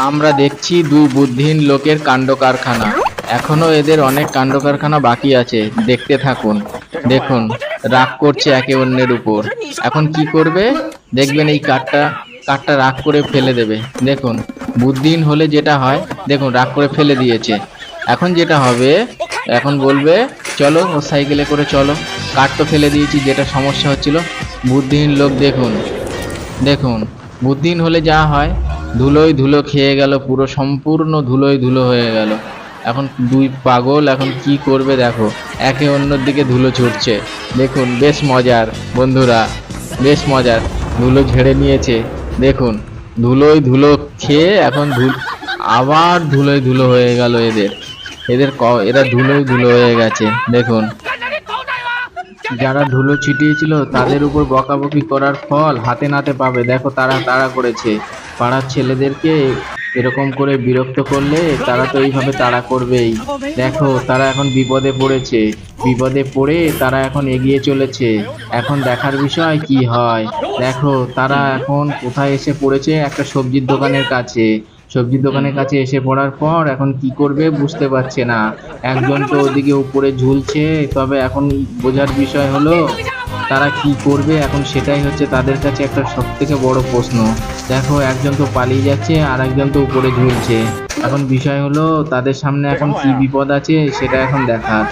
আমরা দেখছি দুই বুদ্ধিহীন লোকের কাণ্ড কারখানা। এখনো এদের অনেক কাণ্ড কারখানা বাকি আছে, দেখতে থাকুন। দেখুন, রাগ করছে একে অন্যের উপর। এখন কি করবে দেখবেন, এই কাঠটা রাগ করে ফেলে দেবে। দেখুন, বুদ্ধিহীন হলে যেটা হয়, দেখুন রাগ করে ফেলে দিয়েছে। এখন যেটা হবে, এখন বলবে চলো ও সাইকেলে করে চলো। কাঠ তো ফেলে দিয়েছি, যেটা সমস্যা হচ্ছিল। বুদ্ধিহীন লোক দেখুন, দেখুন বুদ্ধিহীন হলে যা হয়, ধুলোয় ধুলো খেয়ে গেল, পুরো সম্পূর্ণ ধুলোয় ধুলো হয়ে গেল। এখন দুই পাগল এখন কি করবে দেখো, একে অন্যের দিকে ধুলো ছুটছে। দেখুন, বেশ মজার বন্ধুরা, বেশ মজার। ধুলো ঝেড়ে নিয়েছে, দেখুন ধুলোয় ধুলো খেয়ে এখন আবার ধুলোয় ধুলো হয়ে গেল এদের। এরা ধুলোয় ধুলো হয়ে গেছে। দেখুন, যারা ধুলো ছিটিয়েছিল তাদের উপর বকাবকি করার ফল হাতে নাতে পাবে। দেখো, তারা তাড়া করেছে পাড়ার ছেলেদেরকে। এরকম করে বিরক্ত করলে তারা তো এইভাবে তাড়া করবেই। দেখো, তারা এখন বিপদে পড়েছে, বিপদে পড়ে তারা এখন এগিয়ে চলেছে। এখন দেখার বিষয় কি হয়। দেখো, তারা এখন কোথায় এসে পড়েছে, একটা সবজির দোকানের কাছে। সবজির দোকানের কাছে এসে পড়ার পর এখন কি করবে বুঝতে পারছে না। একজন তো ওদিকে উপরে ঝুলছে, তবে এখন বোঝার বিষয় হলো তারা কি করবে এখন, সেটাই হচ্ছে তাদের কাছে একটা সব থেকে বড় প্রশ্ন। দেখো, একজন তো পালিয়ে যাচ্ছে আর একজন তো উপরে ঝুলছে। এখন বিষয় হলো তাদের সামনে এখন কি বিপদ আছে সেটা এখন দেখার।